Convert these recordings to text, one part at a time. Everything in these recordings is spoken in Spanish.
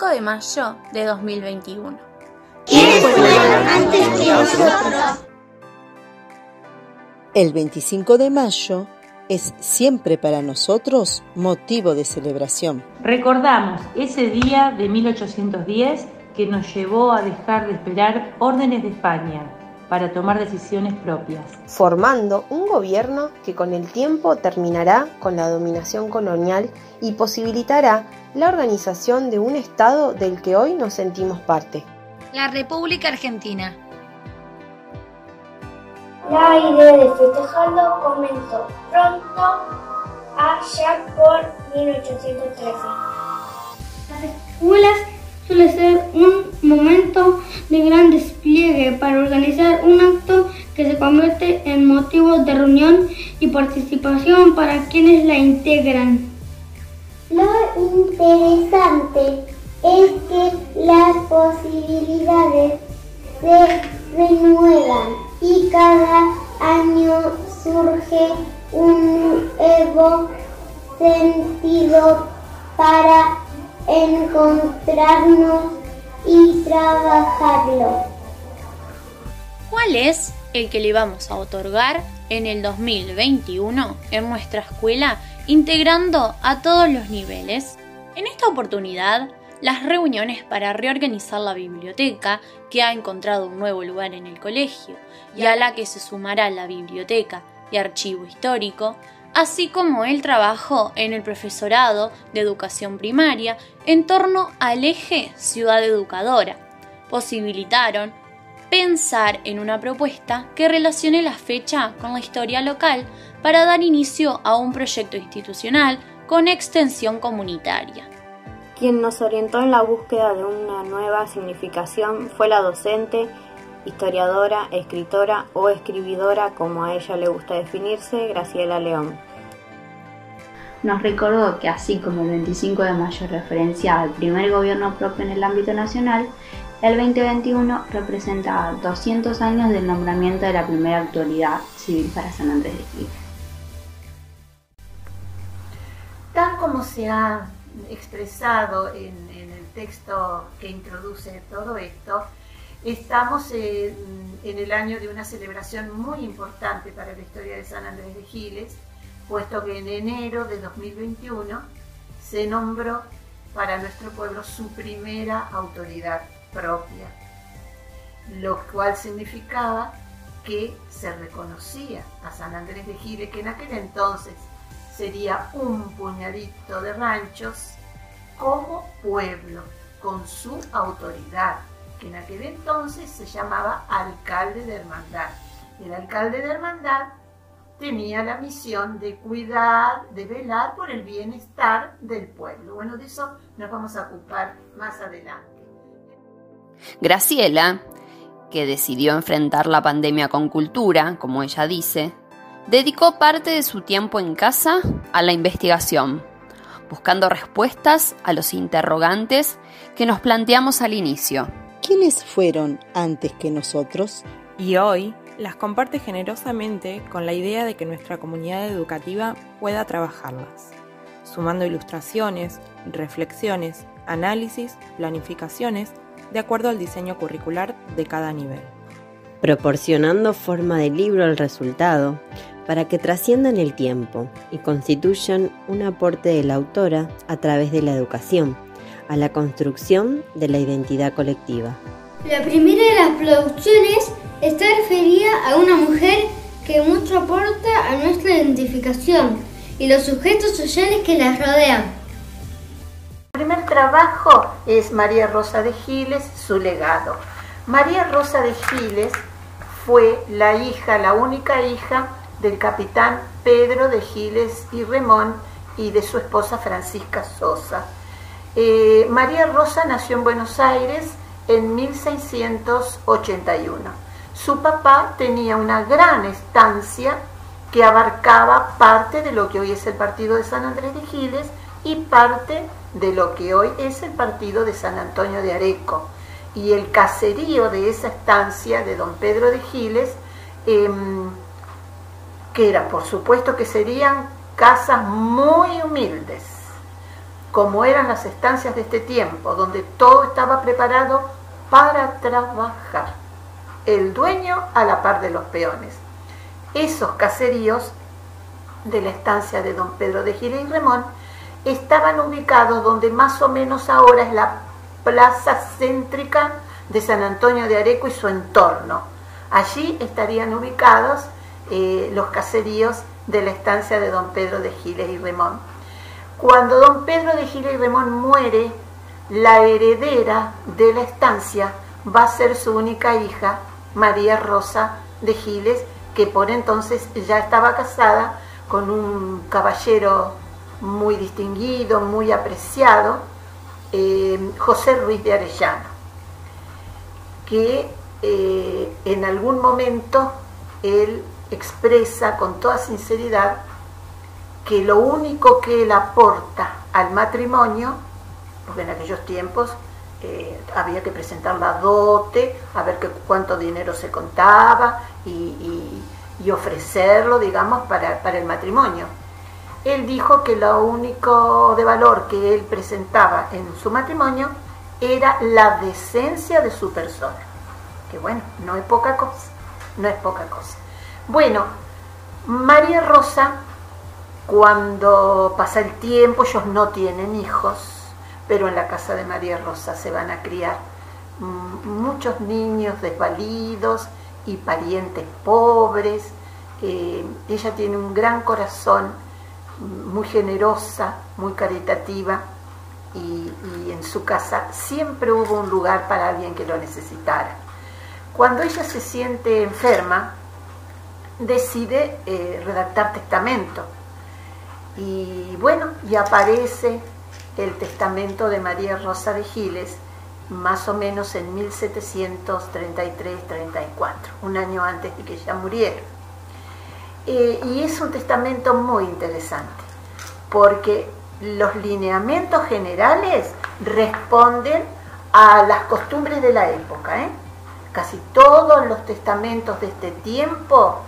25 de mayo de 2021. ¿Quiénes fueron antes que nosotros? El 25 de mayo es siempre para nosotros motivo de celebración. Recordamos ese día de 1810 que nos llevó a dejar de esperar órdenes de España para tomar decisiones propias, formando un gobierno que con el tiempo terminará con la dominación colonial y posibilitará la organización de un Estado del que hoy nos sentimos parte. La República Argentina. La idea de festejarlo comenzó pronto, allá por 1813. Las escuelas suele ser un momento de gran despliegue para organizar un acto que se convierte en motivo de reunión y participación para quienes la integran. Lo interesante es que las posibilidades se renuevan y cada año surge un nuevo sentido para encontrarnos y trabajarlo. ¿Cuál es el que le vamos a otorgar en el 2021 en nuestra escuela, integrando a todos los niveles? En esta oportunidad, las reuniones para reorganizar la biblioteca, que ha encontrado un nuevo lugar en el colegio, y a la que se sumará la biblioteca y archivo histórico, así como el trabajo en el profesorado de educación primaria en torno al eje Ciudad Educadora, posibilitaron pensar en una propuesta que relacione la fecha con la historia local para dar inicio a un proyecto institucional con extensión comunitaria. Quien nos orientó en la búsqueda de una nueva significación fue la docente, historiadora, escritora o escribidora, como a ella le gusta definirse, Graciela León. Nos recordó que así como el 25 de mayo referencia al primer gobierno propio en el ámbito nacional, el 2021 representa 200 años del nombramiento de la primera autoridad civil para San Andrés de Giles. Tal como se ha expresado en el texto que introduce todo esto, estamos en el año de una celebración muy importante para la historia de San Andrés de Giles, puesto que en enero de 2021 se nombró para nuestro pueblo su primera autoridad propia, lo cual significaba que se reconocía a San Andrés de Giles, que en aquel entonces sería un puñadito de ranchos, como pueblo, con su autoridad, que en aquel entonces se llamaba alcalde de hermandad. El alcalde de hermandad tenía la misión de cuidar, de velar por el bienestar del pueblo. Bueno, de eso nos vamos a ocupar más adelante. Graciela, que decidió enfrentar la pandemia con cultura, como ella dice, dedicó parte de su tiempo en casa a la investigación, buscando respuestas a los interrogantes que nos planteamos al inicio. ¿Quiénes fueron antes que nosotros? Y hoy las comparte generosamente con la idea de que nuestra comunidad educativa pueda trabajarlas, sumando ilustraciones, reflexiones, análisis, planificaciones, de acuerdo al diseño curricular de cada nivel. Proporcionando forma de libro al resultado para que trasciendan el tiempo y constituyan un aporte de la autora a través de la educación, a la construcción de la identidad colectiva. La primera de las producciones está referida a una mujer que mucho aporta a nuestra identificación y los sujetos sociales que la rodean. El primer trabajo es María Rosa de Giles, su legado. María Rosa de Giles fue la única hija del capitán Pedro de Giles y Remón y de su esposa Francisca Sosa. María Rosa nació en Buenos Aires en 1681. Su papá tenía una gran estancia que abarcaba parte de lo que hoy es el partido de San Andrés de Giles y parte de lo que hoy es el partido de San Antonio de Areco. Y el caserío de esa estancia de don Pedro de Giles, que era, por supuesto que serían casas muy humildes, como eran las estancias de este tiempo, donde todo estaba preparado para trabajar. El dueño a la par de los peones. Esos caseríos de la estancia de don Pedro de Giles y Remón estaban ubicados donde más o menos ahora es la plaza céntrica de San Antonio de Areco y su entorno. Allí estarían ubicados los caseríos de la estancia de don Pedro de Giles y Remón. Cuando don Pedro de Giles y Remón muere, la heredera de la estancia va a ser su única hija, María Rosa de Giles, que por entonces ya estaba casada con un caballero muy distinguido, muy apreciado, José Ruiz de Arellano, que en algún momento él expresa con toda sinceridad que lo único que él aporta al matrimonio, porque en aquellos tiempos había que presentar la dote, a ver cuánto dinero se contaba y ofrecerlo, digamos, para el matrimonio. Él dijo que lo único de valor que él presentaba en su matrimonio era la decencia de su persona. Que bueno, no es poca cosa, no es poca cosa. Bueno, María Rosa, cuando pasa el tiempo, ellos no tienen hijos, pero en la casa de María Rosa se van a criar muchos niños desvalidos y parientes pobres. Ella tiene un gran corazón, muy generosa, muy caritativa, y en su casa siempre hubo un lugar para alguien que lo necesitara. Cuando ella se siente enferma, decide redactar testamento, y bueno, y aparece el testamento de María Rosa de Giles más o menos en 1733-34, un año antes de que ella muriera. Y es un testamento muy interesante, porque los lineamientos generales responden a las costumbres de la época, Casi todos los testamentos de este tiempo,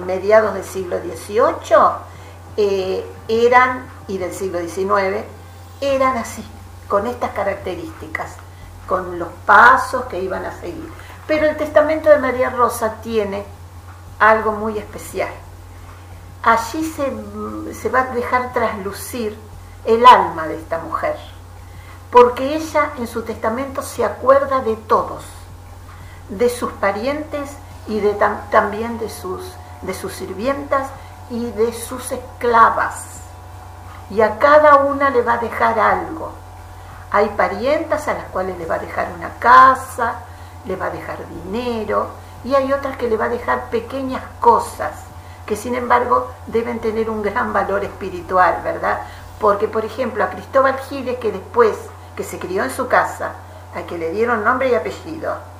mediados del siglo XVIII, eran, y del siglo XIX, eran así, con estas características, con los pasos que iban a seguir. Pero el testamento de María Rosa tiene algo muy especial. Allí se va a dejar traslucir el alma de esta mujer, porque ella en su testamento se acuerda de todos, de sus parientes y también de sus sirvientas y de sus esclavas, y a cada una le va a dejar algo. Hay parientas a las cuales le va a dejar una casa, le va a dejar dinero, y hay otras que le va a dejar pequeñas cosas que sin embargo deben tener un gran valor espiritual, ¿verdad? Porque por ejemplo a Cristóbal Giles, que después, que se crió en su casa, al que le dieron nombre y apellido,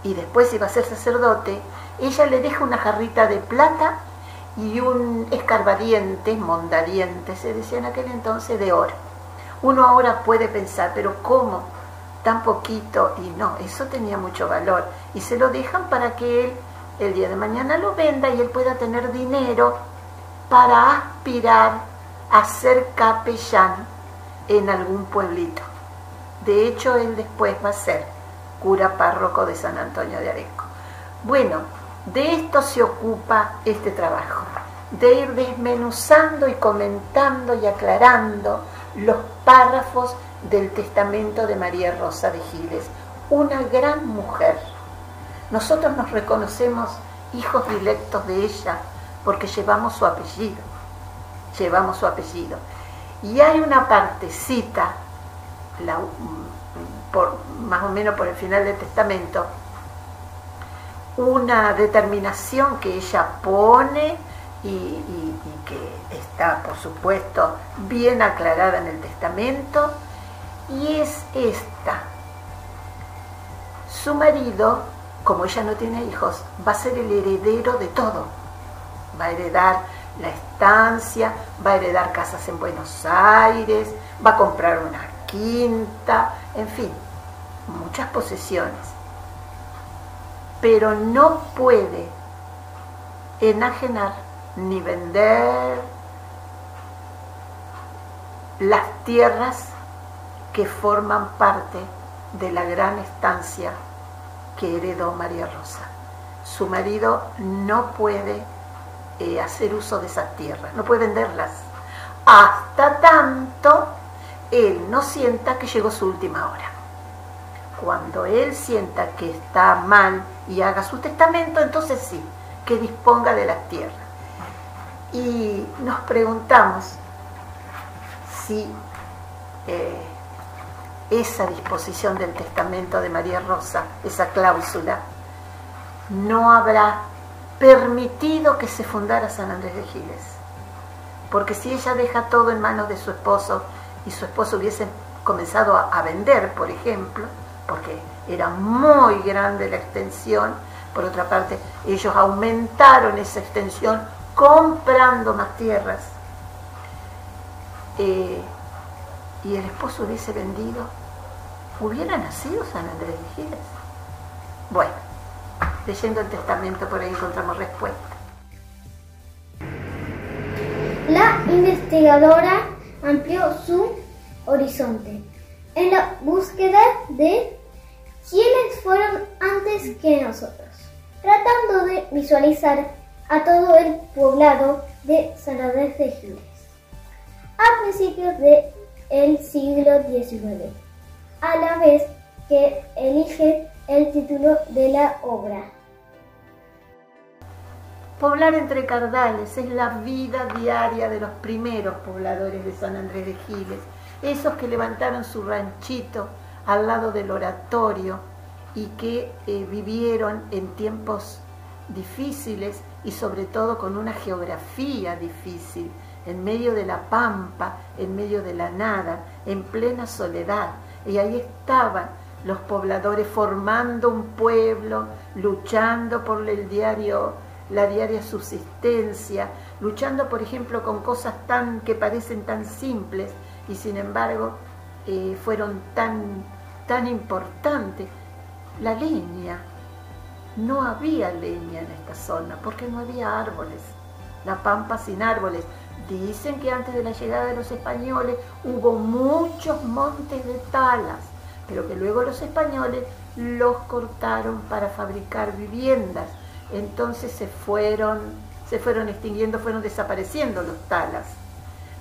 y después iba a ser sacerdote, ella le deja una jarrita de plata y un escarbadiente, mondadiente, se decía en aquel entonces, de oro. Uno ahora puede pensar, pero ¿cómo? Tan poquito. Y no, eso tenía mucho valor. Y se lo dejan para que él el día de mañana lo venda y él pueda tener dinero para aspirar a ser capellán en algún pueblito. De hecho, él después va a ser cura párroco de San Antonio de Areco. Bueno, de esto se ocupa este trabajo, de ir desmenuzando y comentando y aclarando los párrafos del testamento de María Rosa de Giles, una gran mujer. Nosotros nos reconocemos hijos directos de ella porque llevamos su apellido, Y hay una partecita, más o menos por el final del testamento, una determinación que ella pone y que está, por supuesto, bien aclarada en el testamento, y es esta: su marido, como ella no tiene hijos, va a ser el heredero de todo. Va a heredar la estancia, va a heredar casas en Buenos Aires, va a comprar una quinta, en fin, muchas posesiones. Pero no puede enajenar ni vender las tierras que forman parte de la gran estancia que heredó María Rosa. Su marido no puede hacer uso de esas tierras, no puede venderlas, hasta tanto él no sienta que llegó su última hora. Cuando él sienta que está mal y haga su testamento, entonces sí, que disponga de las tierras. Y nos preguntamos si esa disposición del testamento de María Rosa, esa cláusula, no habrá permitido que se fundara San Andrés de Giles. Porque si ella deja todo en manos de su esposo y su esposo hubiese comenzado a vender, por ejemplo, porque era muy grande la extensión, por otra parte, ellos aumentaron esa extensión comprando más tierras, y el esposo hubiese vendido, ¿hubiera nacido San Andrés de Giles? Bueno, leyendo el testamento por ahí encontramos respuesta. La investigadora amplió su horizonte en la búsqueda de quiénes fueron antes que nosotros, tratando de visualizar a todo el poblado de San Andrés de Giles a principios del siglo XIX, a la vez que elige el título de la obra. Poblar entre cardales es la vida diaria de los primeros pobladores de San Andrés de Giles, esos que levantaron su ranchito al lado del oratorio y que vivieron en tiempos difíciles y sobre todo con una geografía difícil, en medio de la pampa, en medio de la nada, en plena soledad. Y ahí estaban los pobladores formando un pueblo, luchando por la diaria subsistencia, luchando, por ejemplo, con cosas que parecen tan simples y sin embargo fueron tan importantes. La leña, no había leña en esta zona porque no había árboles, la pampa sin árboles. Dicen que antes de la llegada de los españoles hubo muchos montes de talas, pero que luego los españoles los cortaron para fabricar viviendas. Entonces se fueron extinguiendo, fueron desapareciendo los talas.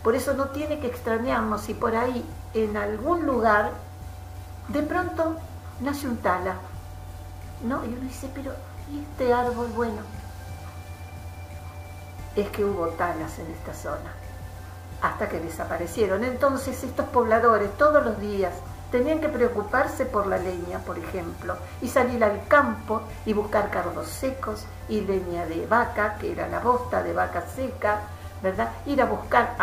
Por eso no tiene que extrañarnos si por ahí, en algún lugar, de pronto nace un tala, ¿no? Y uno dice, pero ¿y este árbol? Bueno, es que hubo talas en esta zona, hasta que desaparecieron. Entonces estos pobladores todos los días tenían que preocuparse por la leña, por ejemplo, y salir al campo y buscar cardos secos y leña de vaca, que era la bosta de vaca seca, ¿verdad? Ir a buscar,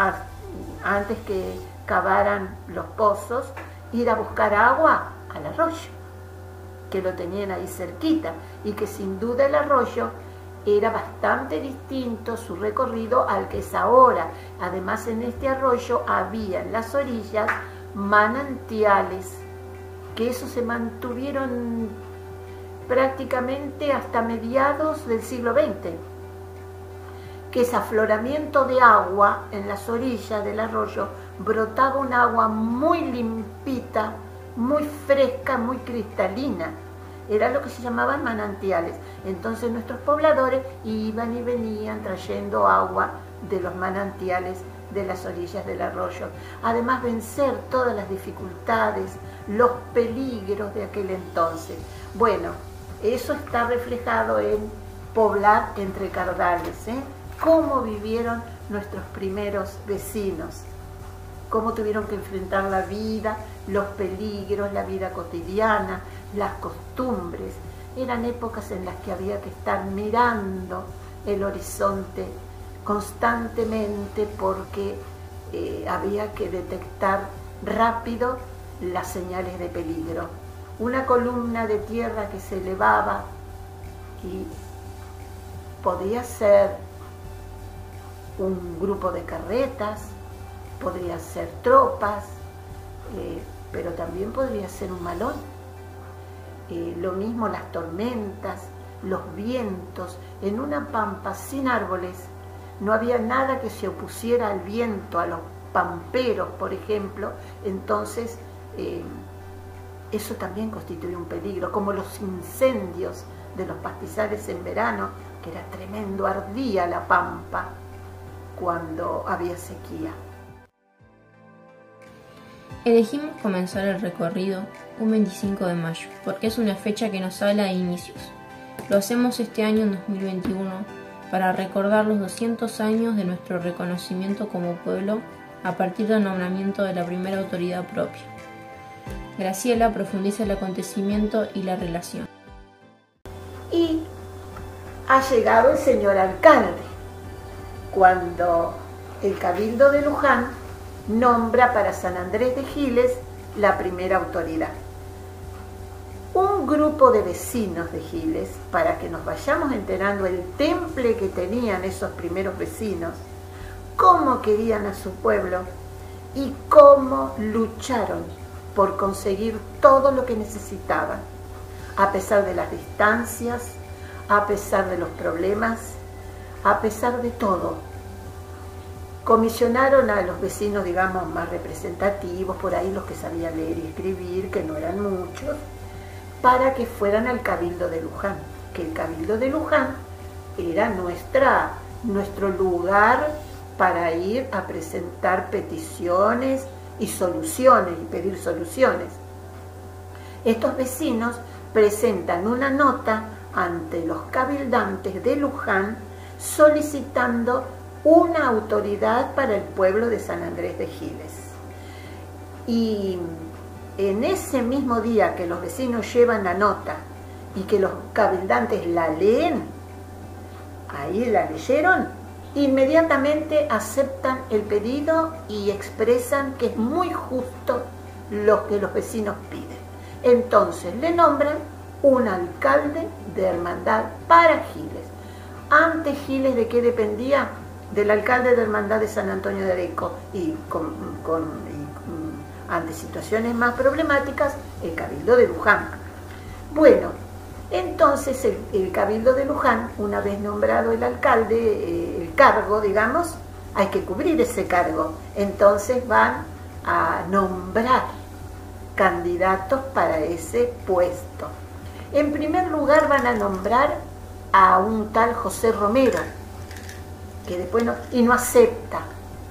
antes que cavaran los pozos, ir a buscar agua al arroyo, que lo tenían ahí cerquita, y que sin duda el arroyo era bastante distinto su recorrido al que es ahora. Además, en este arroyo había en las orillas manantiales, que esos se mantuvieron prácticamente hasta mediados del siglo XX, que ese afloramiento de agua en las orillas del arroyo brotaba un agua muy limpita, muy fresca, muy cristalina. Era lo que se llamaban manantiales. Entonces nuestros pobladores iban y venían trayendo agua de los manantiales de las orillas del arroyo. Además, vencer todas las dificultades, los peligros de aquel entonces. Bueno, eso está reflejado en poblar entre cardales, ¿eh? Cómo vivieron nuestros primeros vecinos, cómo tuvieron que enfrentar la vida, los peligros, la vida cotidiana, las costumbres. Eran épocas en las que había que estar mirando el horizonte constantemente porque había que detectar rápido las señales de peligro. Una columna de tierra que se elevaba y podía ser un grupo de carretas, podría ser tropas, pero también podría ser un malón. Lo mismo las tormentas, los vientos. En una pampa sin árboles no había nada que se opusiera al viento, a los pamperos, por ejemplo, entonces eso también constituye un peligro, como los incendios de los pastizales en verano, que era tremendo, ardía la pampa cuando había sequía. Elegimos comenzar el recorrido un 25 de mayo, porque es una fecha que nos habla de inicios. Lo hacemos este año en 2021 para recordar los 200 años de nuestro reconocimiento como pueblo a partir del nombramiento de la primera autoridad propia. Graciela profundiza el acontecimiento y la relación. Y ha llegado el señor alcalde, cuando el Cabildo de Luján nombra para San Andrés de Giles la primera autoridad. Un grupo de vecinos de Giles, para que nos vayamos enterando el temple que tenían esos primeros vecinos, cómo querían a su pueblo y cómo lucharon por conseguir todo lo que necesitaban, a pesar de las distancias, a pesar de los problemas, a pesar de todo. Comisionaron a los vecinos, digamos, más representativos, por ahí los que sabían leer y escribir, que no eran muchos, para que fueran al Cabildo de Luján, que el Cabildo de Luján era nuestro lugar para ir a presentar peticiones y soluciones, y pedir soluciones. Estos vecinos presentan una nota ante los cabildantes de Luján solicitando una autoridad para el pueblo de San Andrés de Giles. Y en ese mismo día que los vecinos llevan la nota y que los cabildantes la leen, ahí la leyeron, inmediatamente aceptan el pedido y expresan que es muy justo lo que los vecinos piden. Entonces le nombran un alcalde de hermandad para Giles. Antes Giles, ¿de qué dependía? Del alcalde de hermandad de San Antonio de Areco, y ante situaciones más problemáticas, el Cabildo de Luján. Bueno, entonces el Cabildo de Luján, una vez nombrado el alcalde, el cargo, digamos, hay que cubrir ese cargo. Entonces van a nombrar candidatos para ese puesto. En primer lugar van a nombrar a un tal José Romero, que después no acepta.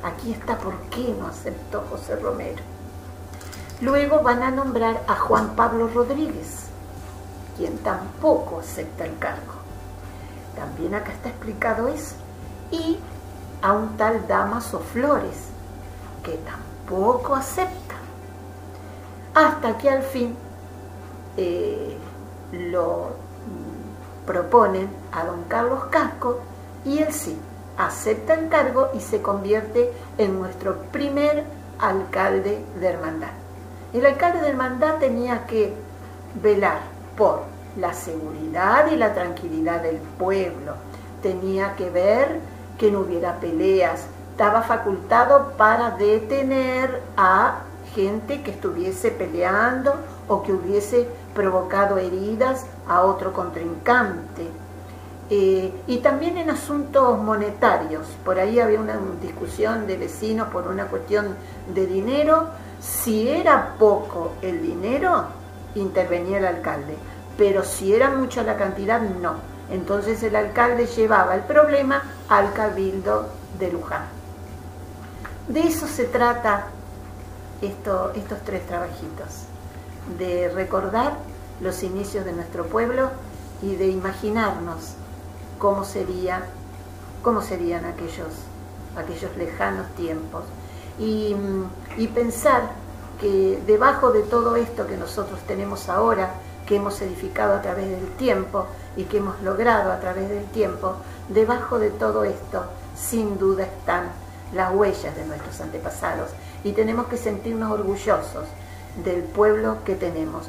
Aquí está por qué no aceptó José Romero. Luego van a nombrar a Juan Pablo Rodríguez, quien tampoco acepta el cargo. También acá está explicado eso. Y a un tal Dámaso Flores, que tampoco acepta. Hasta que al fin lo proponen a don Carlos Casco, y él sí acepta el cargo y se convierte en nuestro primer alcalde de hermandad. El alcalde de hermandad tenía que velar por la seguridad y la tranquilidad del pueblo, tenía que ver que no hubiera peleas, estaba facultado para detener a gente que estuviese peleando o que hubiese provocado heridas a otro contrincante. Y también en asuntos monetarios, por ahí había una discusión de vecinos por una cuestión de dinero. Si era poco el dinero, intervenía el alcalde, pero si era mucha la cantidad, no. Entonces el alcalde llevaba el problema al Cabildo de Luján. De eso se trata estos tres trabajitos, de recordar los inicios de nuestro pueblo y de imaginarnos cómo serían aquellos lejanos tiempos, y pensar que debajo de todo esto que nosotros tenemos ahora, que hemos edificado a través del tiempo y que hemos logrado a través del tiempo, debajo de todo esto sin duda están las huellas de nuestros antepasados, y tenemos que sentirnos orgullosos del pueblo que tenemos,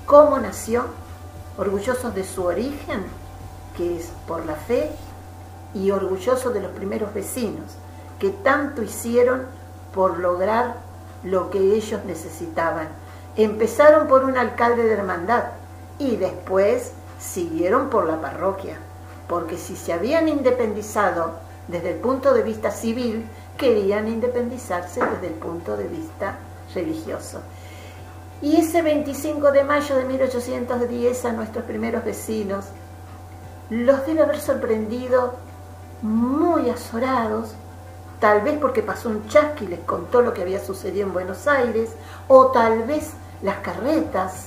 cómo nació, orgullosos de su origen, que es por la fe, y orgullosos de los primeros vecinos, que tanto hicieron por lograr lo que ellos necesitaban. Empezaron por un alcalde de hermandad y después siguieron por la parroquia, porque si se habían independizado desde el punto de vista civil, querían independizarse desde el punto de vista religioso. Y ese 25 de mayo de 1810 a nuestros primeros vecinos los debe haber sorprendido muy azorados, tal vez porque pasó un chasqui y les contó lo que había sucedido en Buenos Aires, o tal vez las carretas,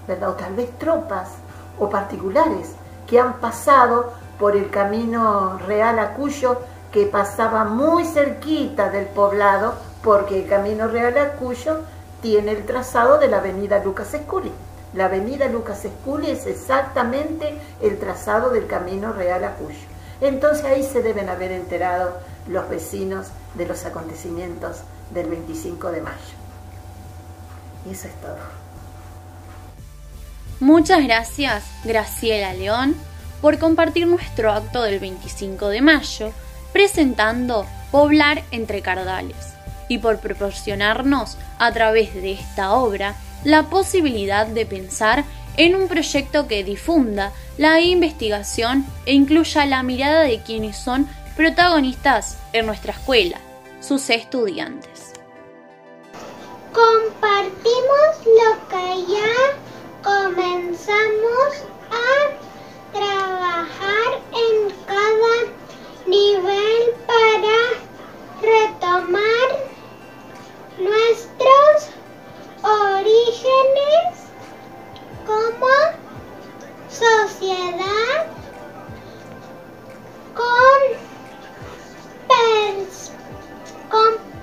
¿verdad? O tal vez tropas o particulares que han pasado por el camino real a Cuyo, que pasaba muy cerquita del poblado, porque el camino real a Cuyo tiene el trazado de la avenida Lucas Escuri. La avenida Lucas Escuri es exactamente el trazado del camino real a Cuyo. Entonces ahí se deben haber enterado los vecinos de los acontecimientos del 25 de mayo. Y eso es todo. Muchas gracias, Graciela León, por compartir nuestro acto del 25 de mayo, presentando Poblar entre Cardales, y por proporcionarnos, a través de esta obra, la posibilidad de pensar en un proyecto que difunda la investigación e incluya la mirada de quienes son protagonistas en nuestra escuela, sus estudiantes. Compartimos lo que ya comenzamos a trabajar en cada nivel para retomar nuestros orígenes como sociedad con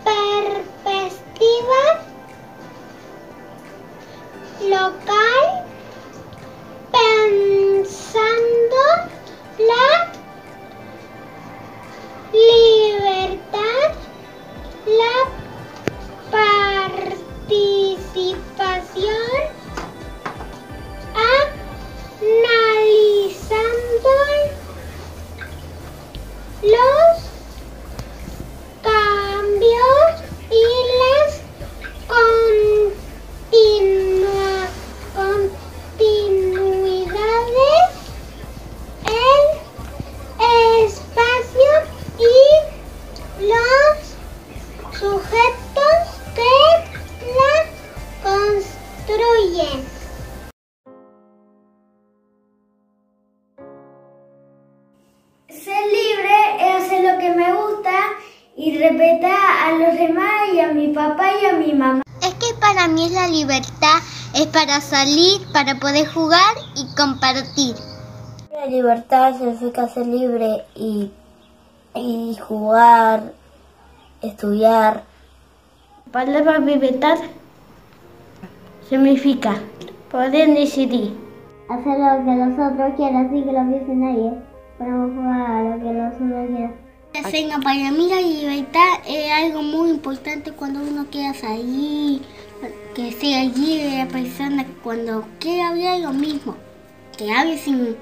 perspectiva local, pensando la libertad, la participación, analizando los cambios y las continuidades, el espacio y los sujetos que la construyen. Ser libre es hacer lo que me gusta y respetar a los demás y a mi papá y a mi mamá. Es que para mí la libertad es para salir, para poder jugar y compartir. La libertad significa ser libre y jugar, estudiar. La palabra libertad significa poder decidir. Hacer lo que los otros quieran sin que lo piense nadie. Podemos jugar a lo que los otros quieran. Para mí la libertad es algo muy importante cuando uno quiera salir, que sea libre la persona cuando quiera hablar lo mismo, que hable sin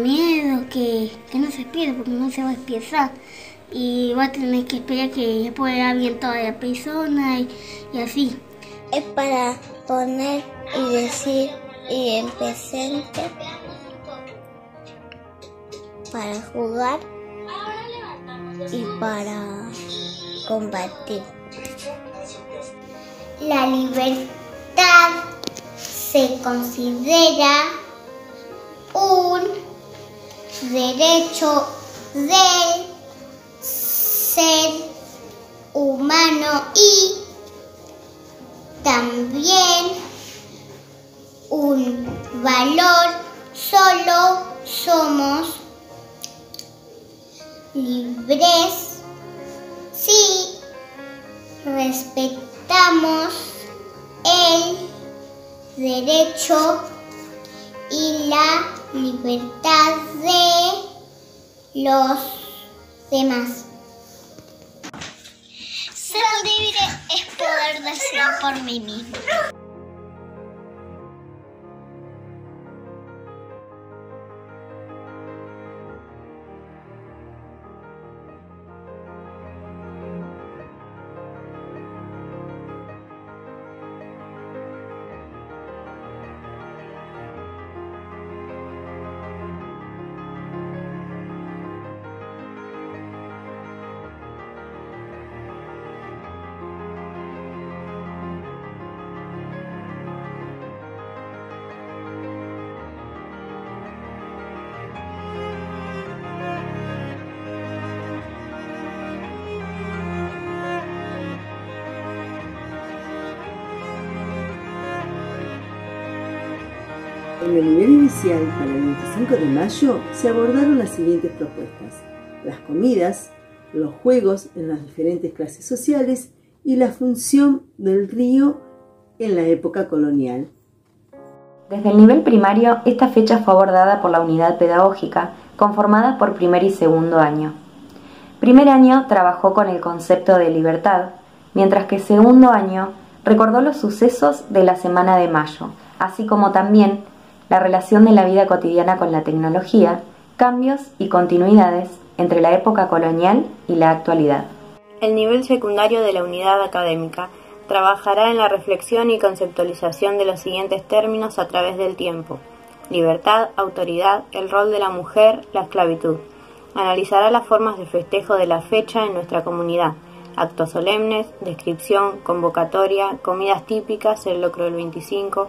miedo, que no se pierda porque no se va a expresar y va a tener que esperar que pueda hablar toda la persona y así. Es para poner y decir y en presente, para jugar y para combatir. La libertad se considera un derecho del ser humano y también un valor. Solo somos libres si respetamos el derecho y la libertad de los demás. Ser libre es poder decir por mí mismo. En el nivel inicial, para el 25 de mayo, se abordaron las siguientes propuestas: las comidas, los juegos en las diferentes clases sociales y la función del río en la época colonial. Desde el nivel primario, esta fecha fue abordada por la unidad pedagógica, conformada por primer y segundo año. Primer año trabajó con el concepto de libertad, mientras que segundo año recordó los sucesos de la Semana de Mayo, así como también la relación de la vida cotidiana con la tecnología, cambios y continuidades entre la época colonial y la actualidad. El nivel secundario de la unidad académica trabajará en la reflexión y conceptualización de los siguientes términos a través del tiempo: libertad, autoridad, el rol de la mujer, la esclavitud. Analizará las formas de festejo de la fecha en nuestra comunidad: actos solemnes, descripción, convocatoria, comidas típicas, el locro del 25.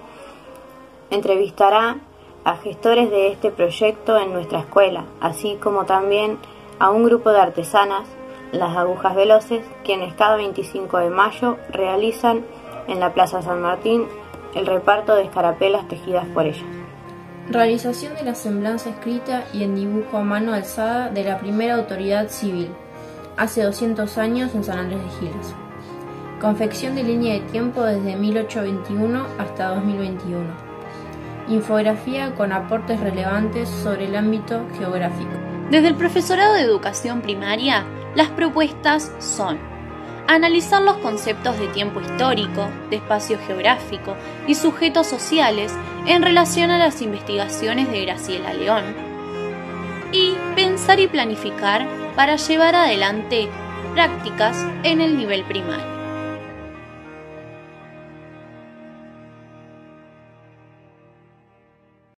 Entrevistará a gestores de este proyecto en nuestra escuela, así como también a un grupo de artesanas, las agujas veloces, quienes cada 25 de mayo realizan en la Plaza San Martín el reparto de escarapelas tejidas por ellas. Realización de la semblanza escrita y en dibujo a mano alzada de la primera autoridad civil, hace 200 años en San Andrés de Giles. Confección de línea de tiempo desde 1821 hasta 2021. Infografía con aportes relevantes sobre el ámbito geográfico. Desde el profesorado de educación primaria, las propuestas son: analizar los conceptos de tiempo histórico, de espacio geográfico y sujetos sociales en relación a las investigaciones de Graciela León, y pensar y planificar para llevar adelante prácticas en el nivel primario.